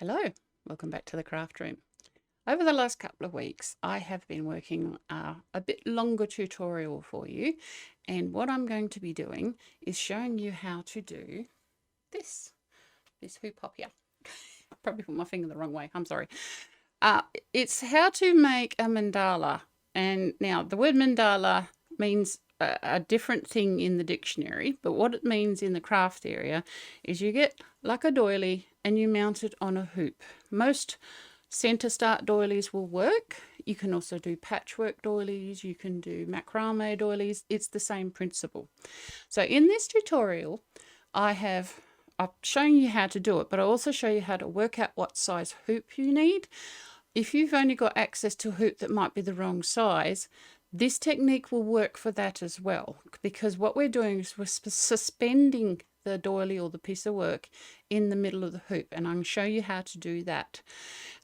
Hello, welcome back to the craft room. Over the last couple of weeks, I have been working a bit longer tutorial for you, and what I'm going to be doing is showing you how to do this hoop hop here. Probably put my finger the wrong way, I'm sorry. It's how to make a mandala, and now the word mandala means a different thing in the dictionary, but what it means in the craft area is you get like a doily and you mount it on a hoop. Most center start doilies will work. You can also do patchwork doilies, you can do macrame doilies. It's the same principle. So in this tutorial, I've shown you how to do it, but I also show you how to work out what size hoop you need. If you've only got access to a hoop that might be the wrong size, this technique will work for that as well, because what we're doing is we're suspending the doily or the piece of work in the middle of the hoop, and I'm going to show you how to do that.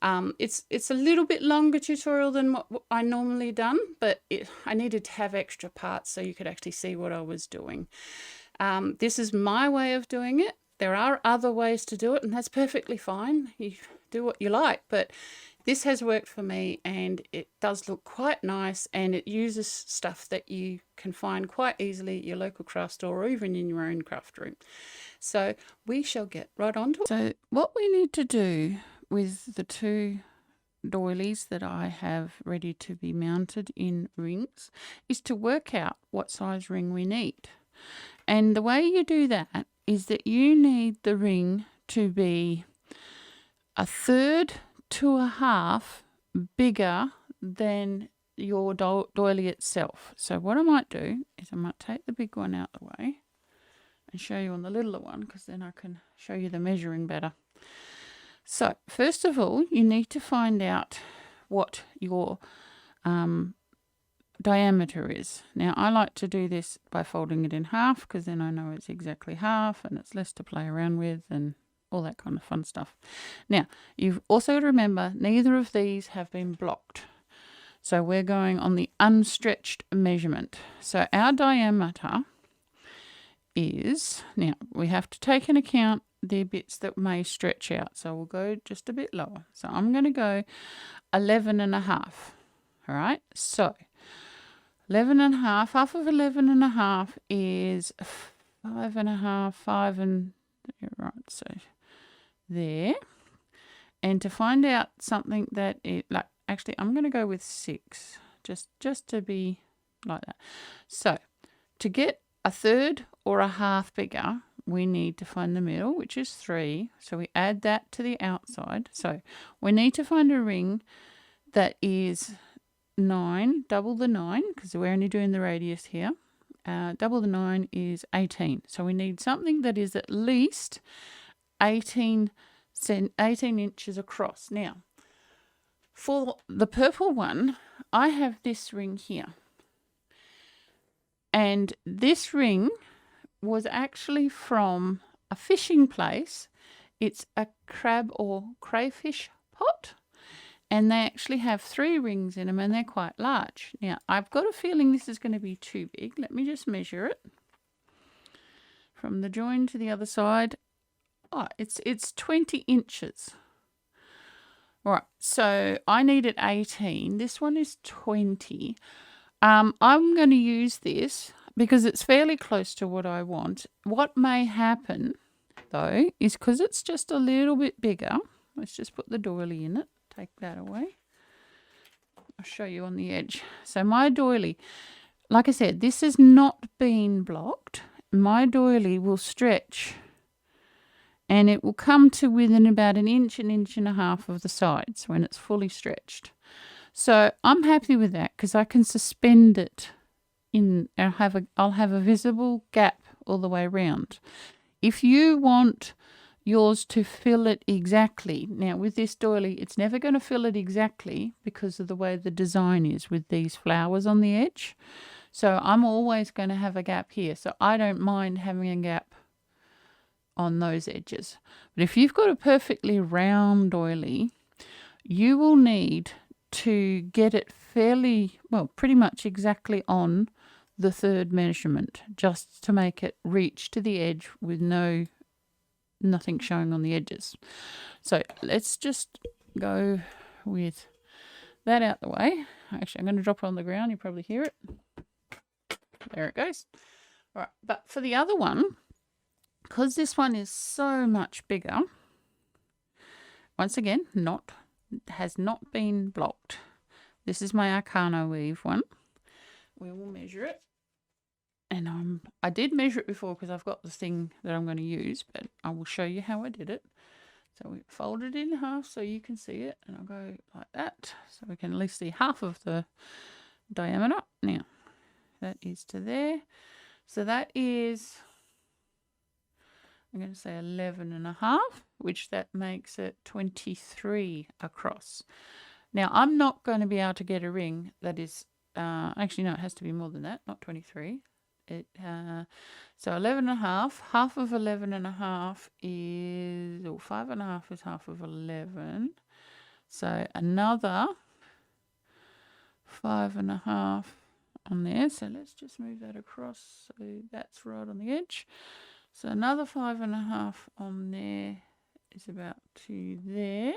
It's a little bit longer tutorial than what I normally done, but I needed to have extra parts so you could actually see what I was doing. This is my way of doing it. There are other ways to do it, and that's perfectly fine. You do what you like, but this has worked for me, and it does look quite nice, and it uses stuff that you can find quite easily at your local craft store or even in your own craft room. So we shall get right on to it. So what we need to do with the two doilies that I have ready to be mounted in rings is to work out what size ring we need. And the way you do that is that you need the ring to be 1/3 to 1/2 bigger than your doily itself. So what I might do is I might take the big one out of the way and show you on the littler one, because then I can show you the measuring better. So first of all, you need to find out what your diameter is. Now I like to do this by folding it in half, because then I know it's exactly half and it's less to play around with and all that kind of fun stuff. Now you've also got to remember neither of these have been blocked, so we're going on the unstretched measurement. So our diameter is, now we have to take into account the bits that may stretch out, so we'll go just a bit lower. So I'm going to go 11.5. all right, so 11.5, half of 11.5 is 5.5, 5 and right, so there. And to find out something that it, like, actually I'm going to go with 6, just to be like that. So to get 1/3 or 1/2 bigger, we need to find the middle, which is 3. So we add that to the outside. So we need to find a ring that is 9, double the 9, because we're only doing the radius here. Double the 9 is 18. So we need something that is at least 18 inches across. Now, for the purple one, I have this ring here. And this ring was actually from a fishing place. It's a crab or crayfish pot. And they actually have 3 rings in them, and they're quite large. Now, I've got a feeling this is going to be too big. Let me just measure it from the join to the other side. Oh, it's 20 inches. All right, so I needed 18. This one is 20. I'm going to use this because it's fairly close to what I want. What may happen, though, is because it's just a little bit bigger. Let's just put the doily in it. Take that away. I'll show you on the edge. So my doily, like I said, this has not been blocked. My doily will stretch and it will come to within about an inch and a half of the sides when it's fully stretched. So I'm happy with that because I can suspend it in. I'll have a visible gap all the way around. If you want yours to fill it exactly, now with this doily it's never going to fill it exactly because of the way the design is with these flowers on the edge. So I'm always going to have a gap here, so I don't mind having a gap on those edges. But if you've got a perfectly round doily, you will need to get it fairly, well, pretty much exactly on the 3rd measurement, just to make it reach to the edge with no nothing showing on the edges. So let's just go with that out the way. Actually, I'm going to drop it on the ground. You probably hear it. There it goes. All right, but for the other one, because this one is so much bigger, once again, has not been blocked. This is my Arcano weave one. We will measure it. And I did measure it before because I've got the thing that I'm going to use, but I will show you how I did it. So we fold it in half so you can see it, and I'll go like that so we can at least see half of the diameter. Now, that is to there. So that is, I'm going to say 11.5, which that makes it 23 across. Now, I'm not going to be able to get a ring that is, actually, no, it has to be more than that, not 23. So 11.5, half of 11.5 is, or 5.5 is half of 11. So another 5.5 on there. So let's just move that across. So that's right on the edge. So another 5.5 on there is about to there.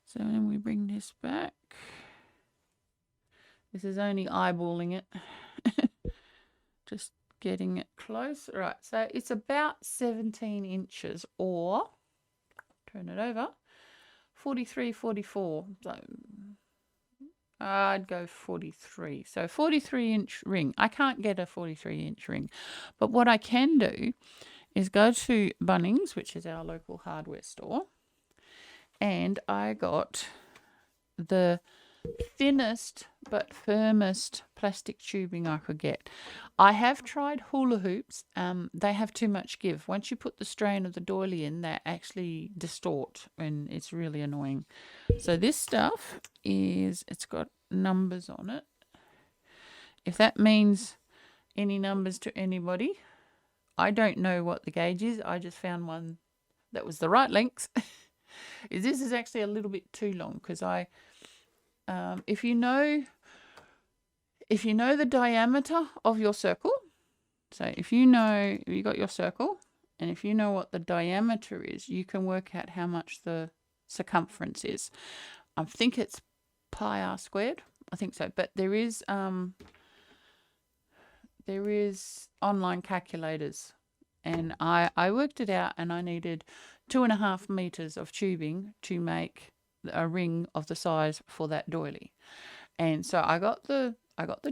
So then we bring this back. This is only eyeballing it. Just getting it close. Right, so it's about 17 inches, or, turn it over, 43, 44. So I'd go 43. So 43-inch ring. I can't get a 43-inch ring. But what I can do is go to Bunnings, which is our local hardware store, and I got the thinnest but firmest plastic tubing I could get. I have tried hula hoops. They have too much give. Once you put the strain of the doily in, they actually distort, and it's really annoying. So this stuff is, it's got numbers on it. If that means any numbers to anybody, I don't know what the gauge is. I just found one that was the right length. This is actually a little bit too long because if you know the diameter of your circle, so if you got your circle, and if you know what the diameter is, you can work out how much the circumference is. I think it's pi r squared. I think so, but there is online calculators, and I worked it out, and I needed 2.5 meters of tubing to make a ring of the size for that doily. And so I got the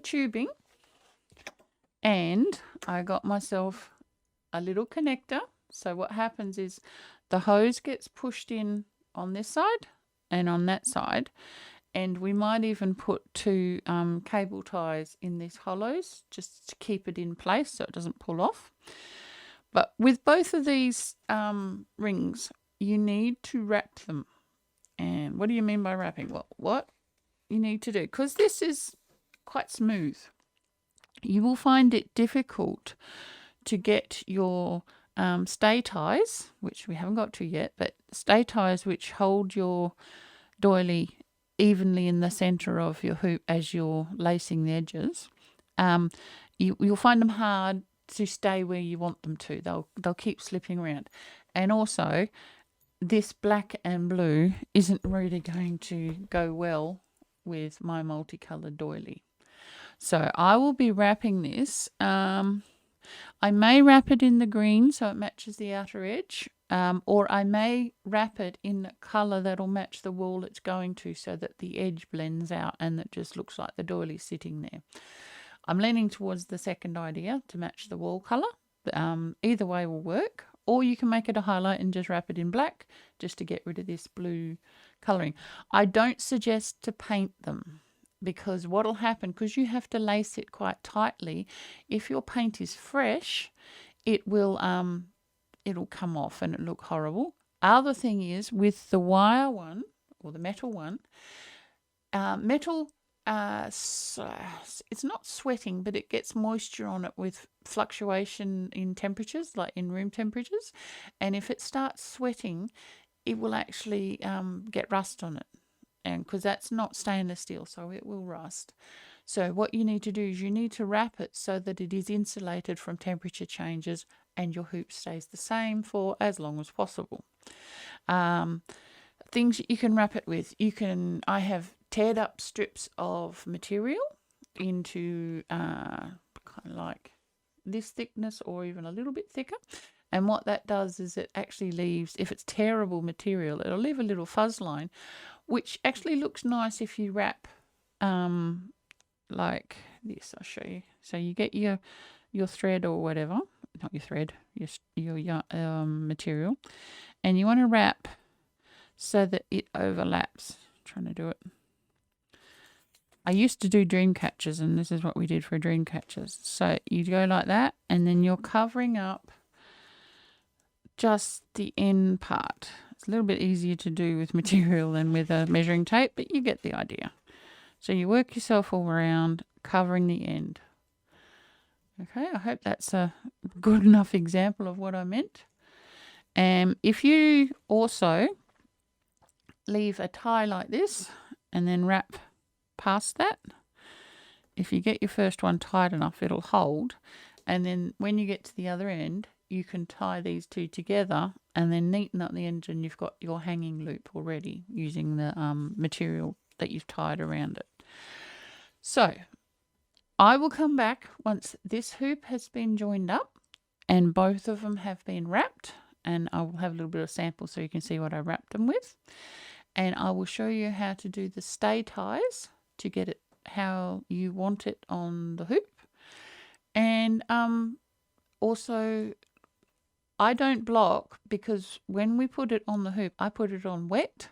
tubing, and I got myself a little connector. So what happens is the hose gets pushed in on this side and on that side, and we might even put 2 cable ties in these hollows just to keep it in place so it doesn't pull off. But with both of these rings, you need to wrap them. And what do you mean by wrapping? Well, what you need to do, because this is quite smooth, you will find it difficult to get your stay ties, which we haven't got to yet, but stay ties which hold your doily evenly in the center of your hoop as you're lacing the edges. You'll find them hard to stay where you want them to. They'll keep slipping around. And also, this black and blue isn't really going to go well with my multicolored doily. So I will be wrapping this. I may wrap it in the green so it matches the outer edge, or I may wrap it in a colour that'll match the wall it's going to so that the edge blends out and it just looks like the doily sitting there. I'm leaning towards the second idea to match the wall colour. Either way will work. Or you can make it a highlight and just wrap it in black just to get rid of this blue colouring. I don't suggest to paint them, because what will happen, because you have to lace it quite tightly, if your paint is fresh, it will it'll come off and it'll look horrible. Other thing is, with the wire one or the metal one, it's not sweating, but it gets moisture on it with fluctuation in temperatures, like in room temperatures. And if it starts sweating, it will actually get rust on it. And because that's not stainless steel, so it will rust. So what you need to do is you need to wrap it so that it is insulated from temperature changes and your hoop stays the same for as long as possible. Things you can wrap it with. I have teared up strips of material into kind of like this thickness or even a little bit thicker. And what that does is it actually leaves, if it's tearable material, it'll leave a little fuzz line, which actually looks nice if you wrap like this. I'll show you. So you get your thread or whatever, not your thread, your material, and you want to wrap so that it overlaps. I'm trying to do it. I used to do dream catchers, and this is what we did for dream catchers. So you go like that, and then you're covering up just the end part. It's a little bit easier to do with material than with a measuring tape, but you get the idea. So you work yourself all around, covering the end. Okay, I hope that's a good enough example of what I meant. If you also leave a tie like this and then wrap past that, if you get your first one tight enough, it'll hold. And then when you get to the other end, you can tie these two together and then neaten up the end, and you've got your hanging loop already using the material that you've tied around it. So I will come back once this hoop has been joined up and both of them have been wrapped, and I will have a little bit of sample so you can see what I wrapped them with. And I will show you how to do the stay ties to get it how you want it on the hoop. And also, I don't block, because when we put it on the hoop, I put it on wet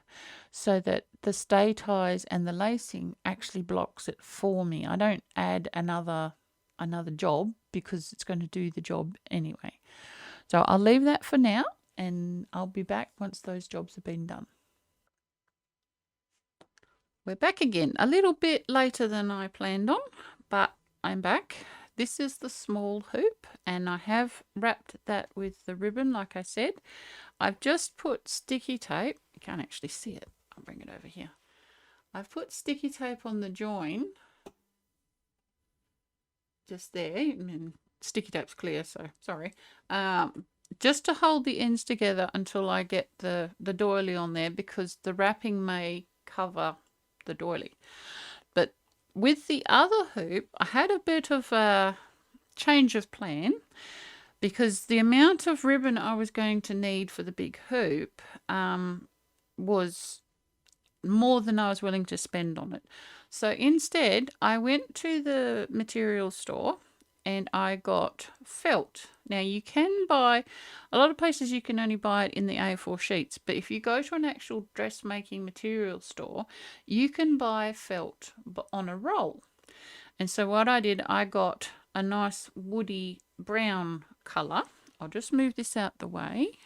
so that the stay ties and the lacing actually blocks it for me. I don't add another job because it's going to do the job anyway. So I'll leave that for now, and I'll be back once those jobs have been done. We're back again, a little bit later than I planned on, but I'm back. This is the small hoop, and I have wrapped that with the ribbon, like I said. I've just put sticky tape. You can't actually see it. I'll bring it over here. I've put sticky tape on the join, just there. I mean, sticky tape's clear, so sorry. Just to hold the ends together until I get the doily on there, because the wrapping may cover the doily. But with the other hoop, I had a bit of a change of plan, because the amount of ribbon I was going to need for the big hoop was more than I was willing to spend on it. So instead, I went to the material store and I got felt. Now, you can buy, a lot of places you can only buy it in the A4 sheets, but if you go to an actual dressmaking material store, you can buy felt on a roll. And so what I did, I got a nice woody brown colour. I'll just move this out the way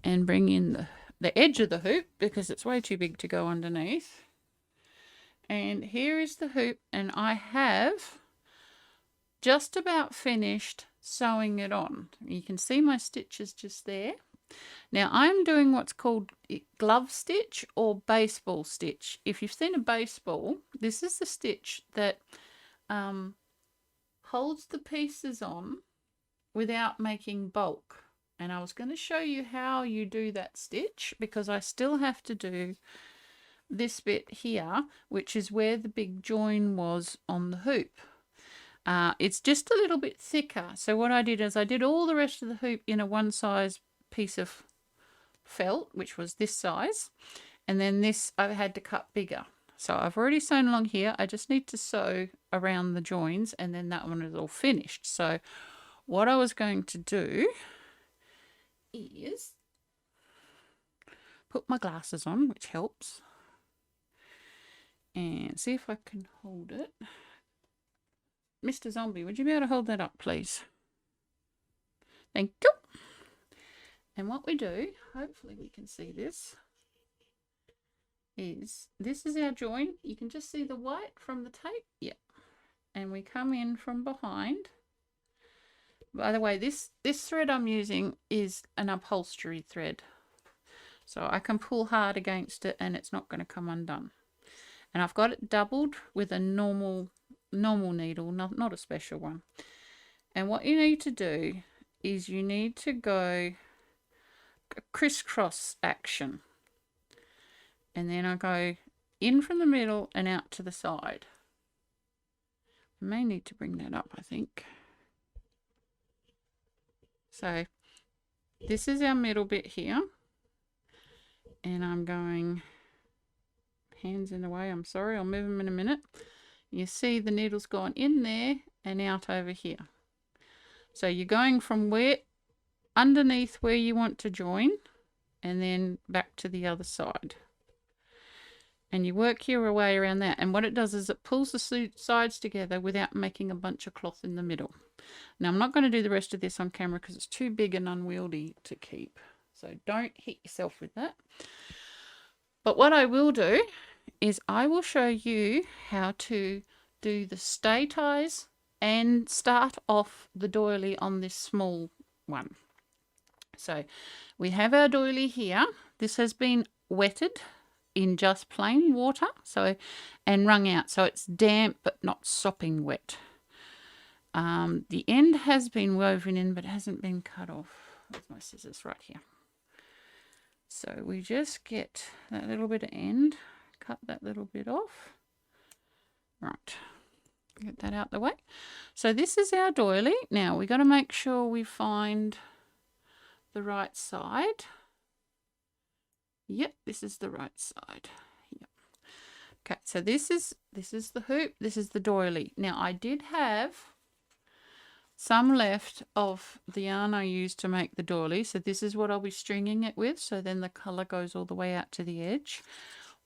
and bring in the edge of the hoop, because it's way too big to go underneath. And here is the hoop, and I have just about finished sewing it on. You can see my stitches just there. Now I'm doing what's called glove stitch or baseball stitch. If you've seen a baseball, this is the stitch that holds the pieces on without making bulk. And I was going to show you how you do that stitch, because I still have to do this bit here, which is where the big join was on the hoop. It's just a little bit thicker. So what I did is I did all the rest of the hoop in a one size piece of felt, which was this size. And then this I had to cut bigger. So I've already sewn along here. I just need to sew around the joins, and then that one is all finished. So what I was going to do is put my glasses on, which helps, and see if I can hold it. Mr. Zombie, would you be able to hold that up, please? Thank you. And what we do, hopefully we can see this, is this is our join. You can just see the white from the tape. Yeah. And we come in from behind. By the way, this thread I'm using is an upholstery thread. So I can pull hard against it and it's not going to come undone. And I've got it doubled with a normal needle, not a special one. And what you need to do is you need to go crisscross action. And then I go in from the middle and out to the side. I may need to bring that up, I think. So this is our middle bit here. And I'm going, hands in the way, I'm sorry, I'll move them in a minute. You see the needle's gone in there and out over here. So you're going from where, underneath where you want to join, and then back to the other side. And you work your way around that. And what it does is it pulls the sides together without making a bunch of cloth in the middle. Now, I'm not going to do the rest of this on camera because it's too big and unwieldy to keep. So don't hit yourself with that. But what I will do is I will show you how to do the stay ties and start off the doily on this small one. So we have our doily here. This has been wetted in just plain water, and wrung out, so it's damp but not sopping wet. The end has been woven in but hasn't been cut off. There's my scissors right here. So we just get that little bit of end, cut that little bit off. Right, get that out the way. So this is our doily. Now we got to make sure we find the right side. Yep, this is the right side. Yep. Okay, so this is the hoop, this is the doily. Now I did have some left of the yarn I used to make the doily, so this is what I'll be stringing it with, so then the colour goes all the way out to the edge.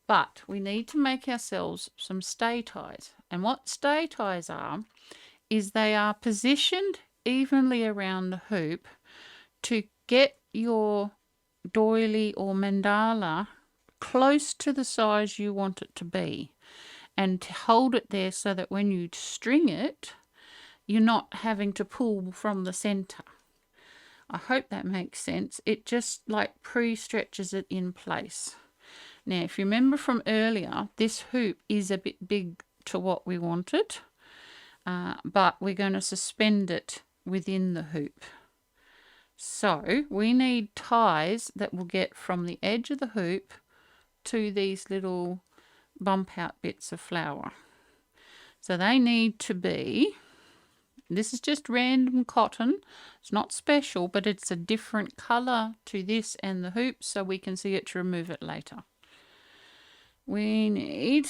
But we need to make ourselves some stay ties. And what stay ties are, is they are positioned evenly around the hoop to get your doily or mandala close to the size you want it to be, and to hold it there so that when you string it, you're not having to pull from the center. I hope that makes sense. It just like pre-stretches it in place. Now, if you remember from earlier, this hoop is a bit big to what we wanted, but we're going to suspend it within the hoop. So we need ties that will get from the edge of the hoop to these little bump out bits of flour. So they need to be, this is just random cotton, it's not special, but it's a different colour to this and the hoop, so we can see it to remove it later. We need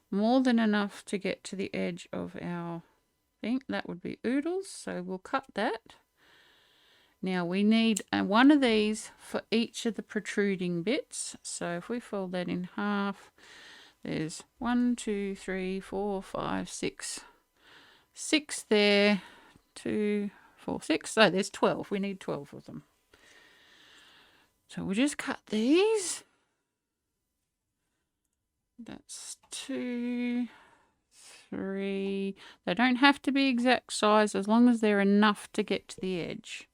more than enough to get to the edge of our thing. That would be oodles, so we'll cut that. Now we need one of these for each of the protruding bits. So if we fold that in half, there's 1, 2, 3, 4, 5, 6. 6 there, 2, 4, 6. So there's 12. We need 12 of them. So we'll just cut these. That's 2, 3. They don't have to be exact size as long as they're enough to get to the edge.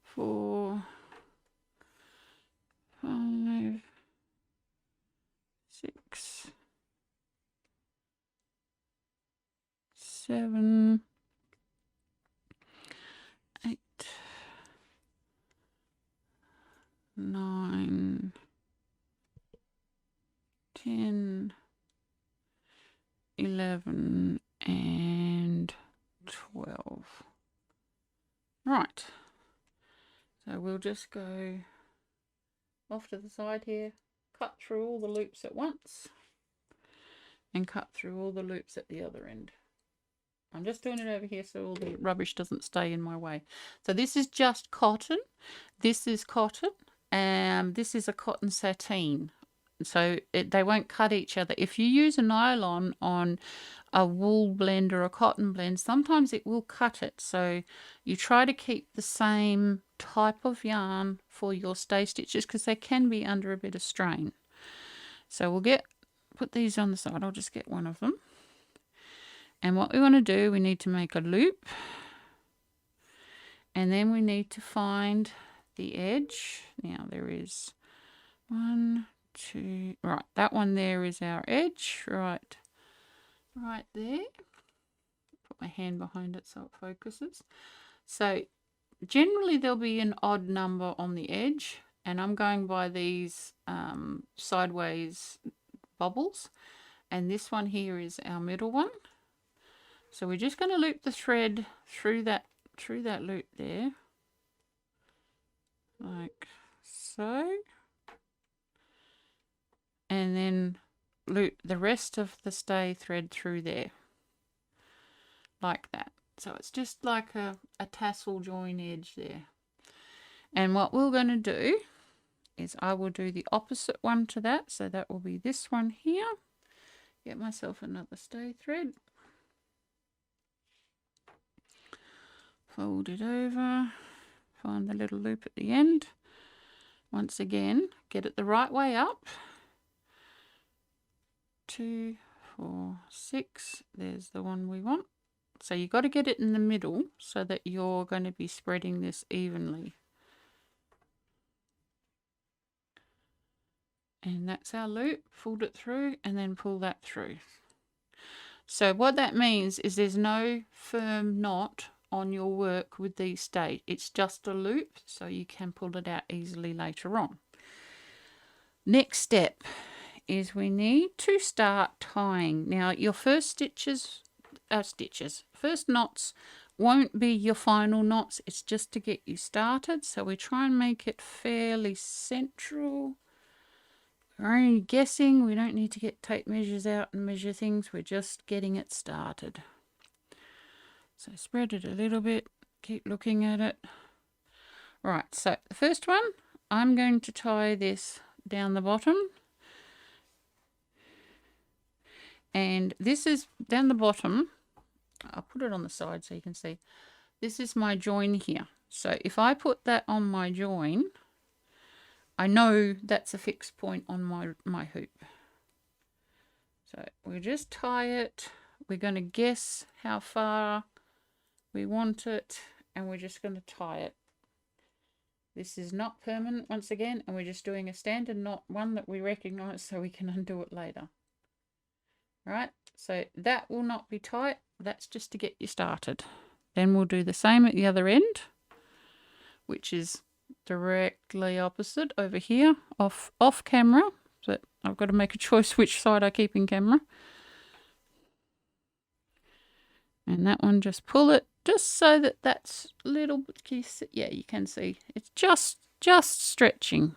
4, 5, 6, 7, 8, 9, 10, 11, and 12. Right. So we'll just go off to the side here, cut through all the loops at once, and cut through all the loops at the other end. I'm just doing it over here so all the rubbish doesn't stay in my way. So this is just cotton. This is cotton, and this is a cotton sateen. So they won't cut each other. If you use a nylon on a wool blend or a cotton blend, sometimes it will cut it. So you try to keep the same type of yarn for your stay stitches because they can be under a bit of strain. So we'll put these on the side. I'll just get one of them. And what we want to do, we need to make a loop. And then we need to find the edge. Now there is 1, 2. Right, that one there is our edge, right there. Put my hand behind it so it focuses. So generally there'll be an odd number on the edge, and I'm going by these sideways bubbles, and this one here is our middle one. So we're just going to loop the thread through that loop there, like so, and then loop the rest of the stay thread through there, like that. So it's just like a tassel join edge there. And what we're going to do is I will do the opposite one to that. So that will be this one here. Get myself another stay thread. Fold it over. Find the little loop at the end. Once again, get it the right way up. 2, 4, 6. There's the one we want. So you've got to get it in the middle so that you're going to be spreading this evenly. And that's our loop. Fold it through and then pull that through. So what that means is there's no firm knot on your work with these stay. It's just a loop, so you can pull it out easily later on. Next step is we need to start tying. Now your first first knots won't be your final knots. It's just to get you started. So we try and make it fairly central. We're only guessing. We don't need to get tape measures out and measure things. We're just getting it started. So spread it a little bit. Keep looking at it. Right, so the first one, I'm going to tie this down the bottom. And this is down the bottom. I'll put it on the side so you can see. This is my join here. So if I put that on my join, I know that's a fixed point on my hoop. So we'll just tie it. We're going to guess how far we want it, and we're just going to tie it. This is not permanent once again, and we're just doing a standard knot, one that we recognize so we can undo it later. Right, so that will not be tight. That's just to get you started. Then we'll do the same at the other end, which is directly opposite over here, off camera. But I've got to make a choice which side I keep in camera. And that one, just pull it just so that that's a little bit, yeah, you can see it's just stretching,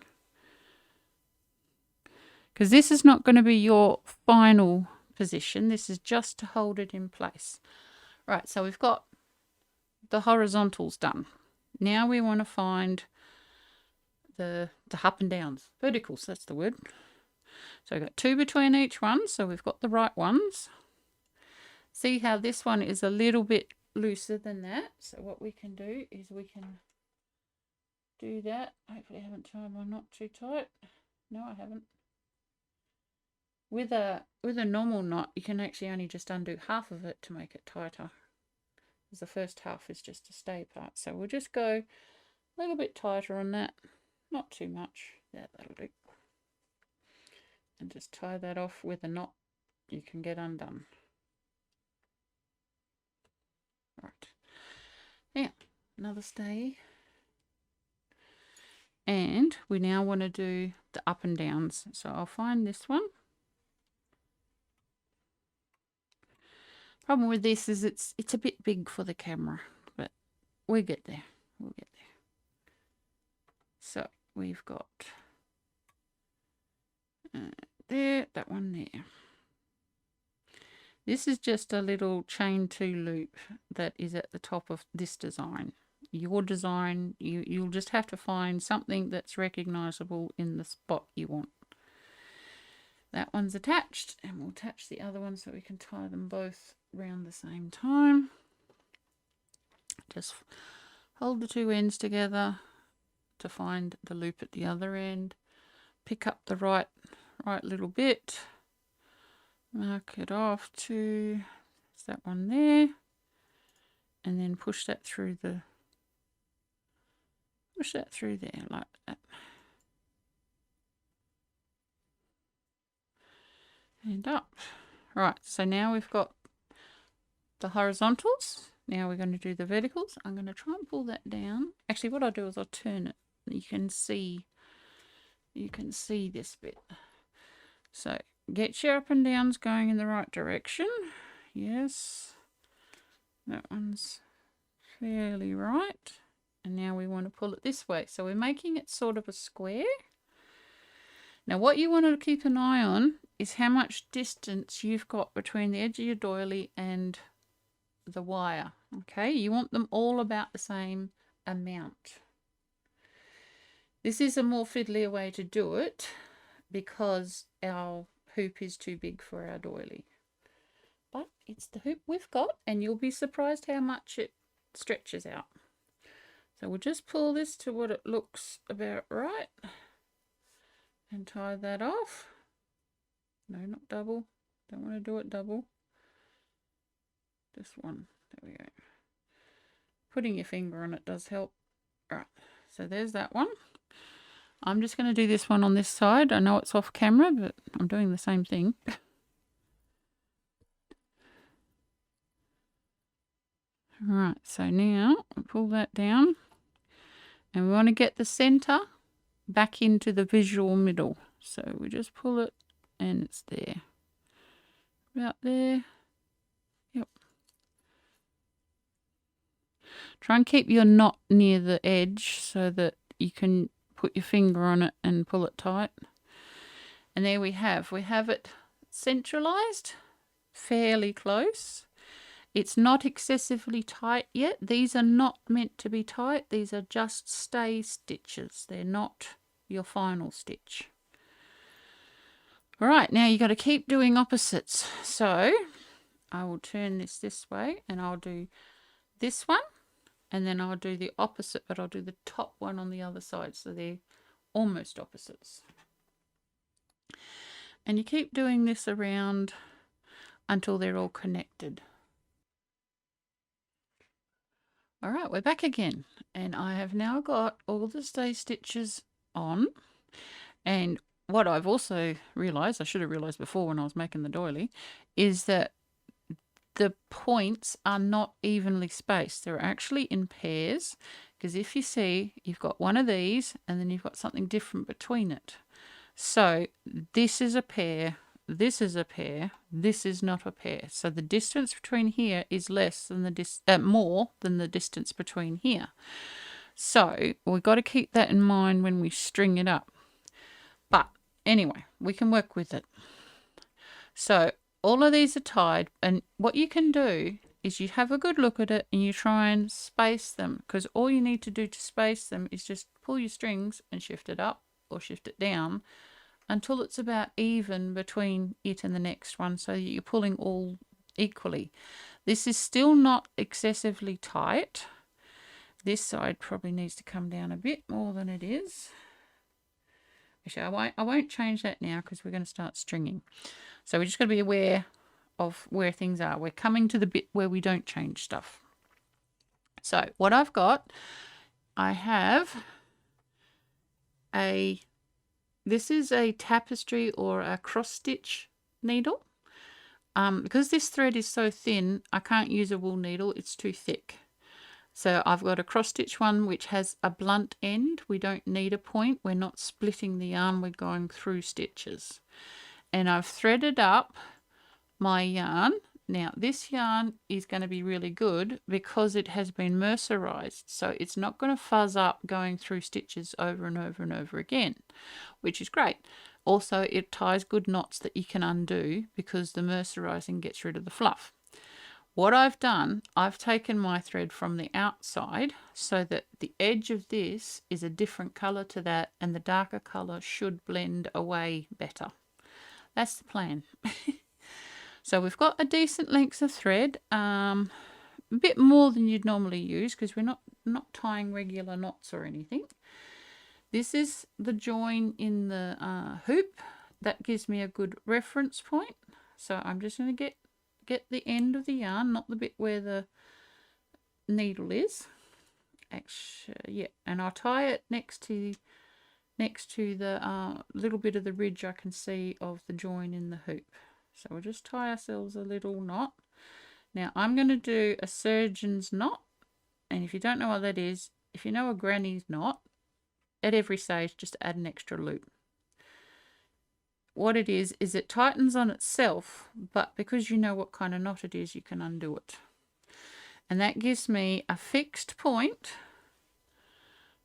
because this is not going to be your final position. This is just to hold it in place. Right, so we've got the horizontals done. Now we want to find the up and downs, verticals, that's the word. So I've got 2 between each one, so we've got the right ones. See how this one is a little bit looser than that. So what we can do is we can do that. Hopefully I haven't tied my knot too tight. No, I haven't. With a normal knot, you can actually only just undo half of it to make it tighter, because the first half is just a stay part. So we'll just go a little bit tighter on that, not too much. Yeah, that'll do. And just tie that off with a knot you can get undone. Right. Now, another stay. And we now want to do the up and downs. So I'll find this one. Problem with this is it's a bit big for the camera, but we get there. We'll get there. So we've got there, that one there. This is just a little chain 2 loop that is at the top of this design. Your design, you'll just have to find something that's recognizable in the spot you want. That one's attached, and we'll attach the other one so we can tie them both around the same time. Just hold the 2 ends together to find the loop at the other end. Pick up the right little bit. Mark it off to that one there, and then push that through there like that. and up. Right, so now we've got the horizontals. Now we're going to do the verticals. I'm going to try and pull that down. Actually, what I'll do is I'll turn it. You can see this bit. So get your up and downs going in the right direction. Yes, that one's fairly right. And now we want to pull it this way. So we're making it sort of a square. Now what you want to keep an eye on is how much distance you've got between the edge of your doily and the wire. Okay, you want them all about the same amount. This is a more fiddlier way to do it because our hoop is too big for our doily. But it's the hoop we've got, and you'll be surprised how much it stretches out. So we'll just pull this to what it looks about right and tie that off. No, not double. Don't want to do it double. Just one. There we go. Putting your finger on it does help. Right, so there's that one. I'm just going to do this one on this side. I know it's off camera, but I'm doing the same thing. Right, so now we pull that down and we want to get the center back into the visual middle. So we just pull it and it's there. About there. Yep. Try and keep your knot near the edge so that you can put your finger on it and pull it tight. And there we have it centralized, fairly close. It's not excessively tight yet. These are not meant to be tight. These are just stay stitches. They're not your final stitch. All right, now you got to keep doing opposites. So I will turn this way and I'll do this one and then I'll do the opposite, but I'll do the top one on the other side. So they're almost opposites. And you keep doing this around until they're all connected. All right, we're back again, and I have now got all the stay stitches on. And what I've also realized, I should have realized before when I was making the doily, is that the points are not evenly spaced. They're actually in pairs, because if you see, you've got one of these and then you've got something different between it. So this is a pair, this is a pair, this is not a pair. So the distance between here is less than the more than the distance between here. So we've got to keep that in mind when we string it up. But anyway, we can work with it. So all of these are tied, and what you can do is you have a good look at it and you try and space them, because all you need to do to space them is just pull your strings and shift it up or shift it down until it's about even between it and the next one, so that you're pulling all equally. This is still not excessively tight. This side probably needs to come down a bit more than it is. Actually, I won't change that now because we're going to start stringing. So we're just going to be aware of where things are. We're coming to the bit where we don't change stuff. So what I've got, I have this is a tapestry or a cross stitch needle. Because this thread is so thin, I can't use a wool needle, it's too thick. So I've got a cross stitch one which has a blunt end. We don't need a point, we're not splitting the yarn, we're going through stitches. And I've threaded up my yarn. Now this yarn is going to be really good because it has been mercerized, so it's not going to fuzz up going through stitches over and over and over again, which is great. Also, it ties good knots that you can undo because the mercerizing gets rid of the fluff. What I've done, I've taken my thread from the outside so that the edge of this is a different color to that, and the darker color should blend away better. That's the plan. So we've got a decent length of thread, a bit more than you'd normally use because we're not tying regular knots or anything. This is the join in the hoop. That gives me a good reference point. So I'm just going to get the end of the yarn, not the bit where the needle is. Actually, yeah, and I'll tie it next to the little bit of the ridge I can see of the join in the hoop. So we'll just tie ourselves a little knot. Now I'm going to do a surgeon's knot, and if you don't know what that is, if you know a granny's knot, at every stage just add an extra loop. What it is it tightens on itself, but because you know what kind of knot it is, you can undo it. And that gives me a fixed point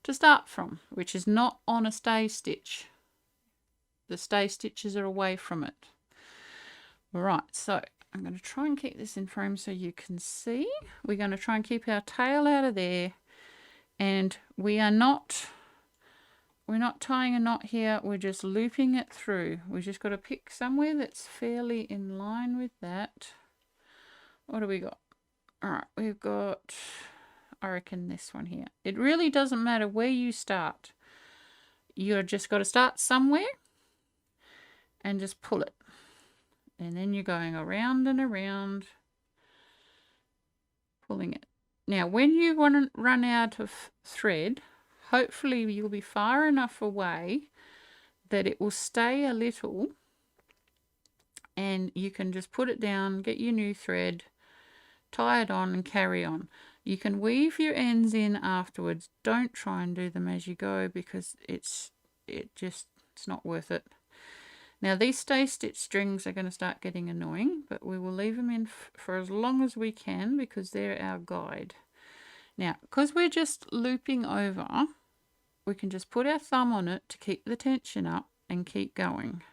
to start from, which is not on a stay stitch. The stay stitches are away from it. Right, so I'm going to try and keep this in frame so you can see. We're going to try and keep our tail out of there, and we're not tying a knot here, we're just looping it through. We just got to pick somewhere that's fairly in line with that. What do we got? All right, we've got, I reckon, this one here. It really doesn't matter where you start. You've just got to start somewhere and just pull it. And then you're going around and around, pulling it. Now, when you want to run out of thread, hopefully you'll be far enough away that it will stay a little, and you can just put it down, get your new thread, tie it on and carry on. You can weave your ends in afterwards. Don't try and do them as you go, because it's not worth it. Now these stay stitch strings are going to start getting annoying, but we will leave them in for as long as we can because they're our guide. Now, because we're just looping over, we can just put our thumb on it to keep the tension up and keep going.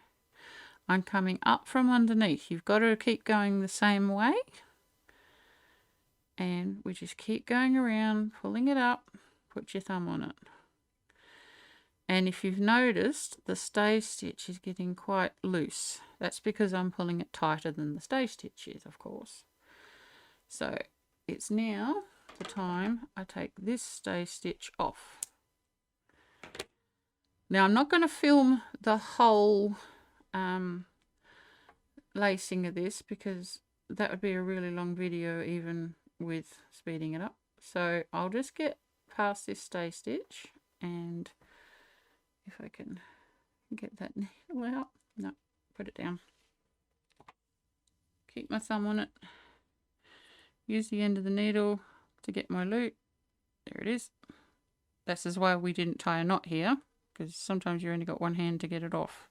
I'm coming up from underneath. You've got to keep going the same way. And we just keep going around, pulling it up, put your thumb on it. And if you've noticed, the stay stitch is getting quite loose. That's because I'm pulling it tighter than the stay stitch is, of course. So it's now the time I take this stay stitch off. Now I'm not going to film the whole lacing of this, because that would be a really long video even with speeding it up. So I'll just get past this stay stitch, and if I can get that needle out, no, put it down. Keep my thumb on it. Use the end of the needle to get my loop. There it is. This is why we didn't tie a knot here, because sometimes you only got one hand to get it off.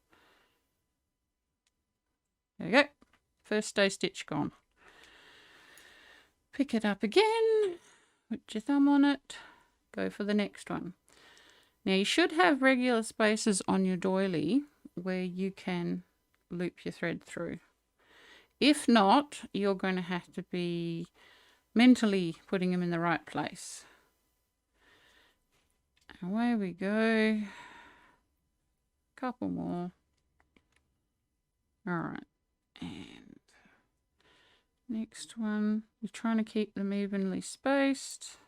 There we go. First stay stitch gone. Pick it up again, put your thumb on it, go for the next one. Now you should have regular spaces on your doily where you can loop your thread through. If not, you're going to have to be mentally putting them in the right place. Away we go. Couple more. All right. And next one, you're trying to keep them evenly spaced.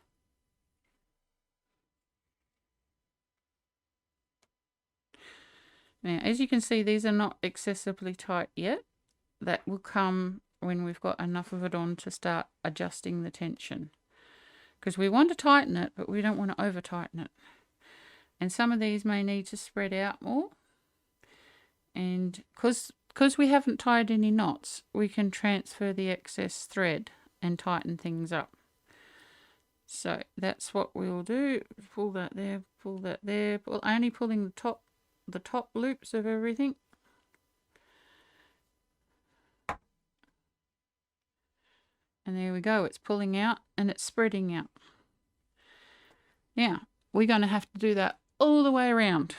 Now, as you can see, these are not excessively tight yet. That will come when we've got enough of it on to start adjusting the tension. Because we want to tighten it, but we don't want to over tighten it. And some of these may need to spread out more. And because we haven't tied any knots, we can transfer the excess thread and tighten things up. So that's what we'll do. Pull that there, pull that there. Only pulling the top loops of everything. And there we go. It's pulling out and it's spreading out. Now, we're going to have to do that all the way around.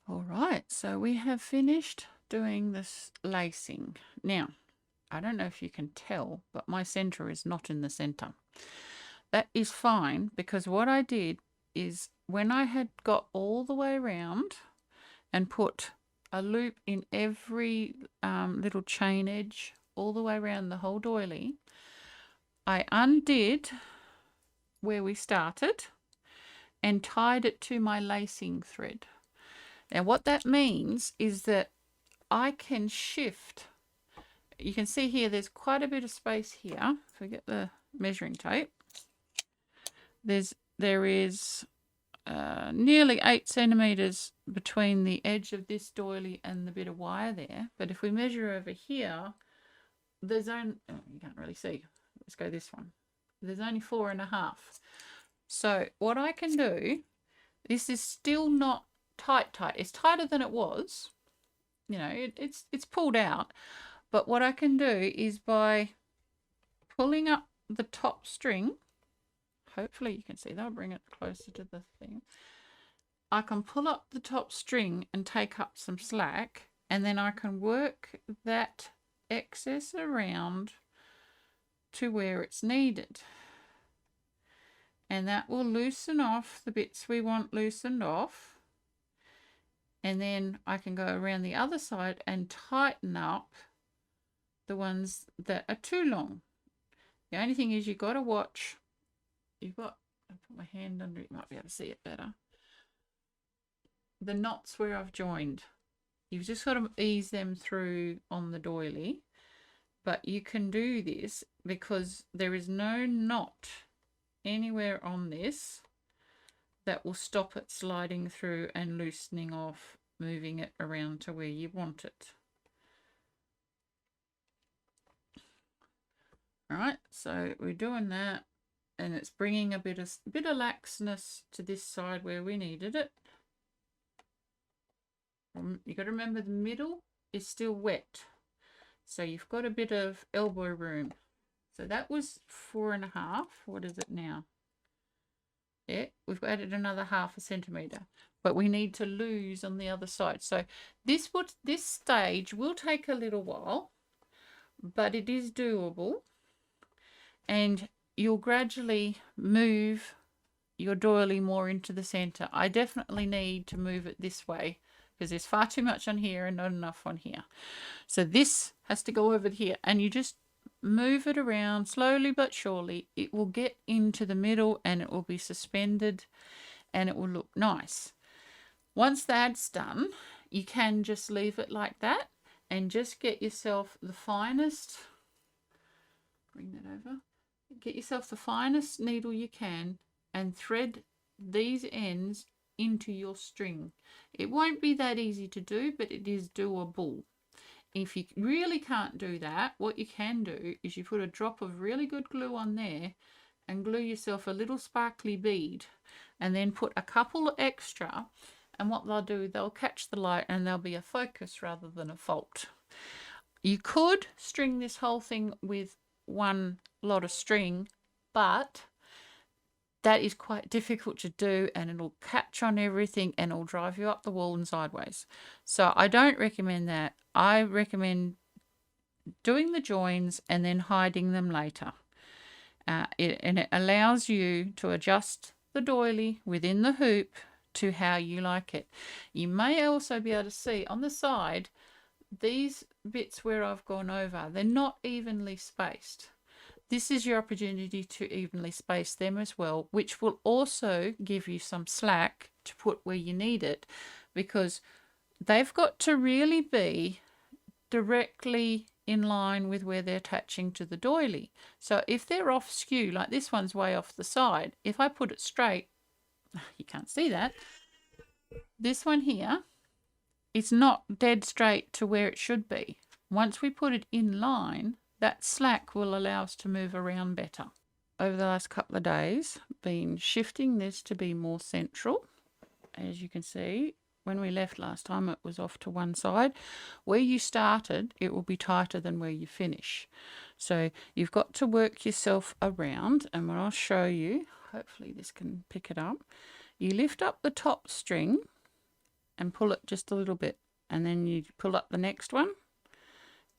All right, so we have finished doing this lacing. Now, I don't know if you can tell, but my center is not in the center. That is fine, because what I did is when I had got all the way around and put a loop in every little chain edge all the way around the whole doily, I undid where we started and tied it to my lacing thread. Now what that means is that I can shift. You can see here there's quite a bit of space here. If we get the measuring tape, there is nearly 8 centimeters between the edge of this doily and the bit of wire there. But if we measure over here, there's only, oh, you can't really see. Let's go this one. There's only 4.5. So what I can do, this is still not tight. It's tighter than it was. You know, it's pulled out. But what I can do is by pulling up the top string, hopefully you can see that, I'll bring it closer to the thing. I can pull up the top string and take up some slack, and then I can work that excess around to where it's needed. And that will loosen off the bits we want loosened off. And then I can go around the other side and tighten up the ones that are too long. The only thing is you've got to watch. I'll put my hand under it, you might be able to see it better. The knots where I've joined. You've just got to ease them through on the doily. But you can do this because there is no knot anywhere on this that will stop it sliding through and loosening off, moving it around to where you want it. All right, so we're doing that, and it's bringing a bit of laxness to this side where we needed it. You've got to remember the middle is still wet, so you've got a bit of elbow room. So that was 4.5. What is it now? Yeah, we've added another 0.5 centimeter, but we need to lose on the other side. So this stage will take a little while, but it is doable, and you'll gradually move your doily more into the center. I definitely need to move it this way because there's far too much on here and not enough on here. So this has to go over here, and you just move it around slowly but surely. It will get into the middle and it will be suspended and it will look nice. Once that's done, you can just leave it like that and just get yourself the finest, bring that over, get yourself the finest needle you can and thread these ends into your string. It won't be that easy to do, but it is doable. If you really can't do that, what you can do is you put a drop of really good glue on there and glue yourself a little sparkly bead, and then put a couple extra, and what they'll do, they'll catch the light and they'll be a focus rather than a fault. You could string this whole thing with one lot of string, but that is quite difficult to do, and it'll catch on everything and it'll drive you up the wall and sideways. So I don't recommend that. I recommend doing the joins and then hiding them later. And it allows you to adjust the doily within the hoop to how you like it. You may also be able to see on the side, these bits where I've gone over, they're not evenly spaced. This is your opportunity to evenly space them as well, which will also give you some slack to put where you need it, because they've got to really be directly in line with where they're attaching to the doily. So if they're off skew, like this one's way off the side, if I put it straight, you can't see that. This one here, it's not dead straight to where it should be. Once we put it in line, that slack will allow us to move around better. Over the last couple of days, been shifting this to be more central. As you can see, when we left last time, it was off to one side. Where you started, it will be tighter than where you finish. So you've got to work yourself around, and what I'll show you, hopefully this can pick it up. You lift up the top string and pull it just a little bit, and then you pull up the next one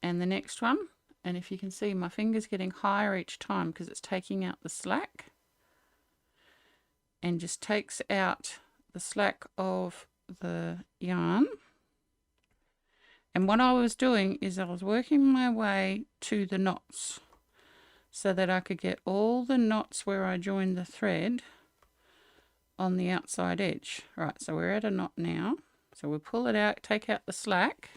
and the next one. And if you can see, my finger's getting higher each time because it's taking out the slack, and just takes out the slack of the yarn. And what I was doing is I was working my way to the knots so that I could get all the knots where I joined the thread on the outside edge. Right, so we're at a knot now. So we'll pull it out, take out the slack,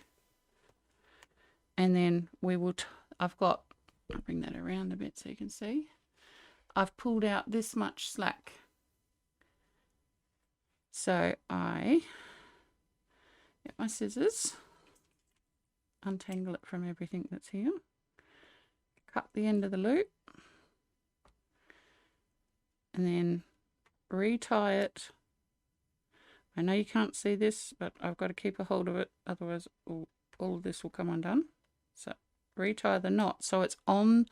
and then we will I'll bring that around a bit so you can see. I've pulled out this much slack. So I get my scissors, untangle it from everything that's here, cut the end of the loop, and then retie it. I know you can't see this, but I've got to keep a hold of it, otherwise all of this will come undone. So retie the knot so it's on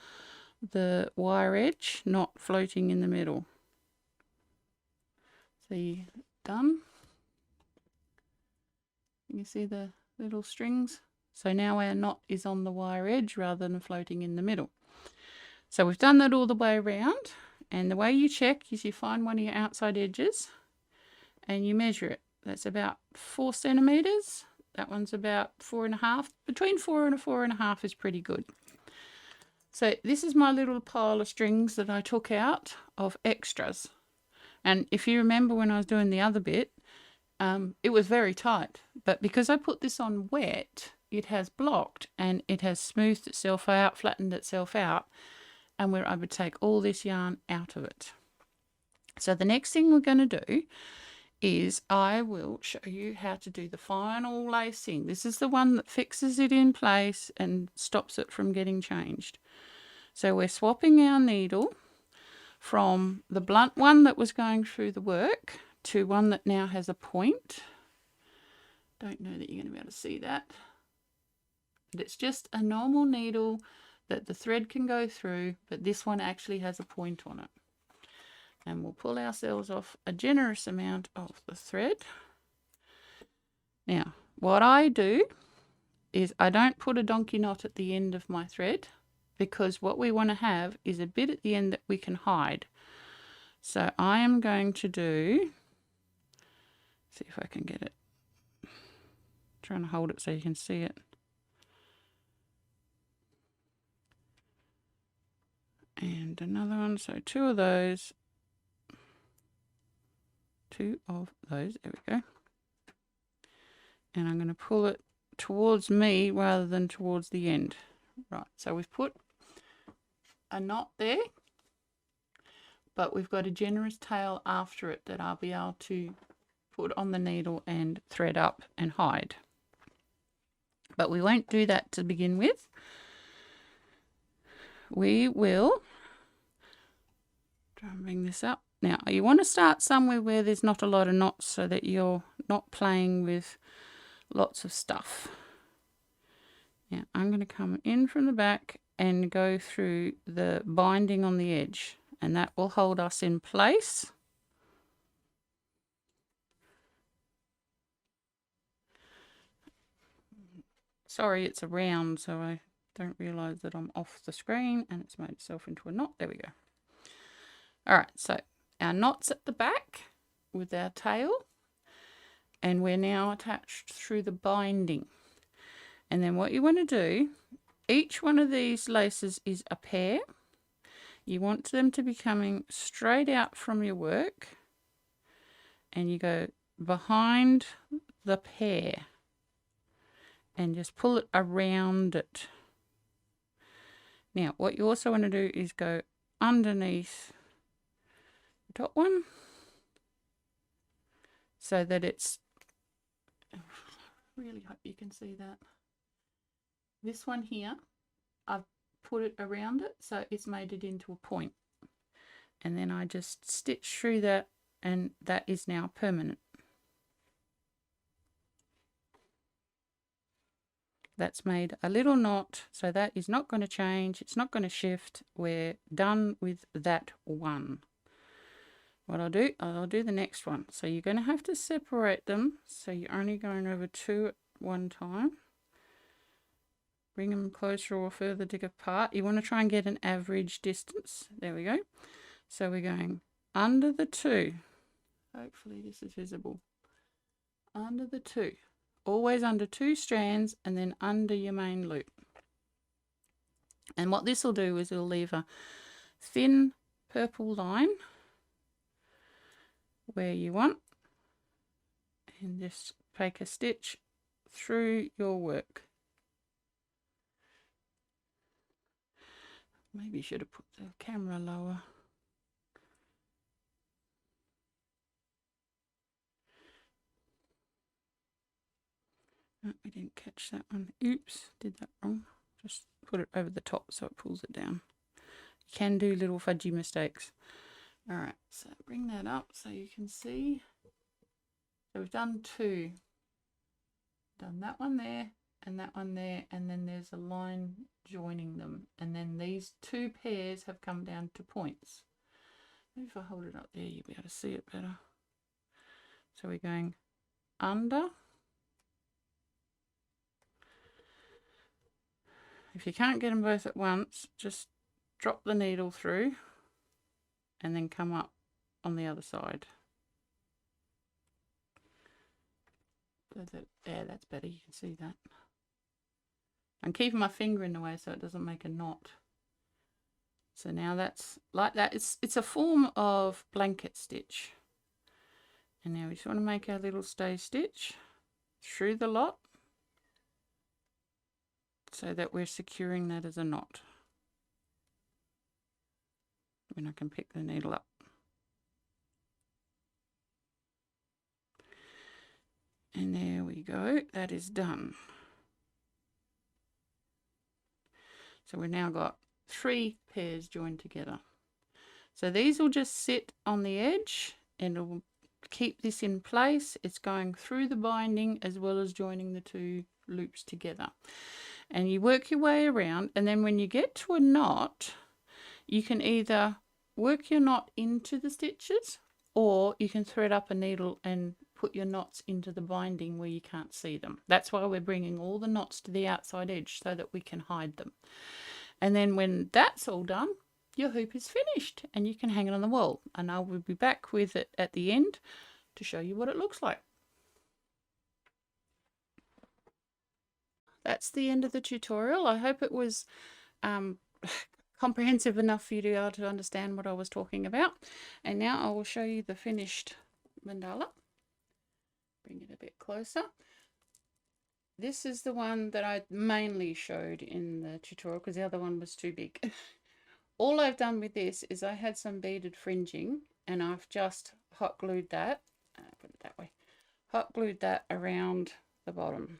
the wire edge, not floating in the middle. See, done. You see the little strings? So now our knot is on the wire edge rather than floating in the middle. So we've done that all the way around, and the way you check is you find one of your outside edges and you measure it. That's about 4 centimeters. That one's about 4.5. Between 4 and 4.5 is pretty good. So this is my little pile of strings that I took out of extras. And if you remember when I was doing the other bit, it was very tight. But because I put this on wet, it has blocked and it has smoothed itself out, flattened itself out, and we're able to take all this yarn out of it. So the next thing we're going to do is I will show you how to do the final lacing. This is the one that fixes it in place and stops it from getting changed. So we're swapping our needle from the blunt one that was going through the work to one that now has a point. Don't know that you're going to be able to see that. But it's just a normal needle that the thread can go through, but this one actually has a point on it. And we'll pull ourselves off a generous amount of the thread. Now, what I do is I don't put a donkey knot at the end of my thread, because what we want to have is a bit at the end that we can hide. So I am going to do, see if I can get it, trying to hold it so you can see it. And another one, so two of those, there we go. And I'm going to pull it towards me rather than towards the end. Right, so we've put a knot there, but we've got a generous tail after it that I'll be able to put on the needle and thread up and hide. But we won't do that to begin with. We will try and bring this up. Now, you want to start somewhere where there's not a lot of knots so that you're not playing with lots of stuff. Now, I'm going to come in from the back and go through the binding on the edge, and that will hold us in place. Sorry, it's a round, so I don't realize that I'm off the screen and it's made itself into a knot. There we go. All right, so our knot's at the back with our tail, and we're now attached through the binding. And then what you want to do, each one of these laces is a pair. You want them to be coming straight out from your work, and you go behind the pair and just pull it around it. Now, what you also want to do is go underneath the top one so that it's, I really hope you can see that. This one here, I've put it around it so it's made it into a point. And then I just stitch through that, and that is now permanent. That's made a little knot, so that is not going to change. It's not going to shift. We're done with that one. What I'll do the next one. So you're going to have to separate them. So you're only going over 2 at one time. Bring them closer or further apart. You want to try and get an average distance. There we go. So we're going under the 2. Hopefully this is visible. Under the 2. Always under 2 strands, and then under your main loop. And what this will do is it'll leave a thin purple line where you want, and just take a stitch through your work. Maybe you should have put the camera lower. Oh, we didn't catch that one. Oops, did that wrong. Just put it over the top so it pulls it down. You can do little fudgy mistakes. All right, so bring that up so you can see. So we've done two. Done that one there and that one there, and then there's a line joining them, and then these two pairs have come down to points. Maybe if I hold it up there you'll be able to see it better. So we're going under. If you can't get them both at once, just drop the needle through and then come up on the other side. So there, that's better, you can see that. I'm keeping my finger in the way so it doesn't make a knot. So now that's like that. It's a form of blanket stitch. And now we just want to make our little stay stitch through the lot so that we're securing that as a knot. When I can pick the needle up. And there we go, that is done. So we've now got 3 pairs joined together. So these will just sit on the edge and it will keep this in place. It's going through the binding as well as joining the 2 loops together. And you work your way around, and then when you get to a knot, you can either work your knot into the stitches, or you can thread up a needle and put your knots into the binding where you can't see them. That's why we're bringing all the knots to the outside edge so that we can hide them. And then when that's all done, your hoop is finished and you can hang it on the wall. And I will be back with it at the end to show you what it looks like. That's the end of the tutorial. I hope it was comprehensive enough for you to be able to understand what I was talking about. And now I will show you the finished mandala. Bring it a bit closer. This is the one that I mainly showed in the tutorial because the other one was too big. All I've done with this is I had some beaded fringing and I've just hot glued that, put it that way, hot glued that around the bottom.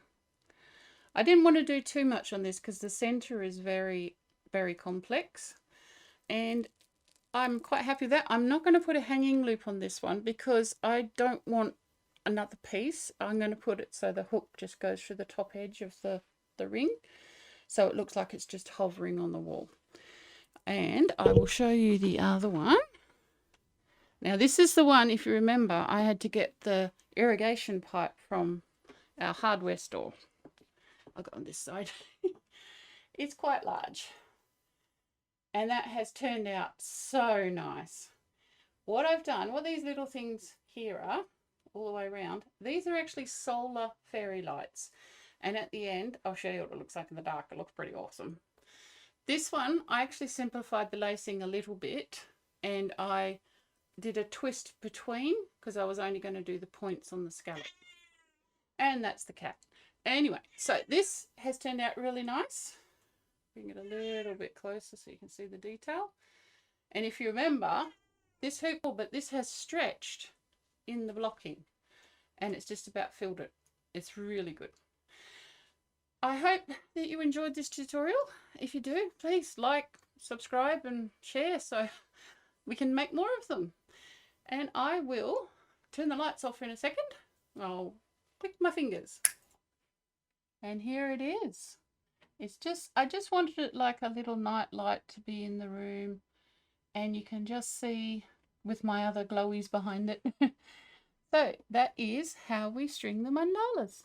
I didn't want to do too much on this because the center is very, very complex, and I'm quite happy with that. I'm not going to put a hanging loop on this one because I don't want another piece. I'm going to put it so the hook just goes through the top edge of the ring, so it looks like it's just hovering on the wall. And I will show you the other one. Now this is the one, if you remember, I had to get the irrigation pipe from our hardware store. I'll go on this side. It's quite large. And that has turned out so nice. What I've done, what these little things here are, all the way around, these are actually solar fairy lights. And at the end, I'll show you what it looks like in the dark. It looks pretty awesome. This one, I actually simplified the lacing a little bit, and I did a twist between because I was only going to do the points on the scallop. And that's the cat. Anyway, so this has turned out really nice. Bring it a little bit closer so you can see the detail. And if you remember, this hoop, but this has stretched in the blocking and it's just about filled it. It's really good. I hope that you enjoyed this tutorial. If you do, please like, subscribe and share so we can make more of them. And I will turn the lights off in a second. I'll click my fingers. And here it is. It's just, I just wanted it like a little night light to be in the room, and you can just see with my other glowies behind it. So that is how we string the mandalas.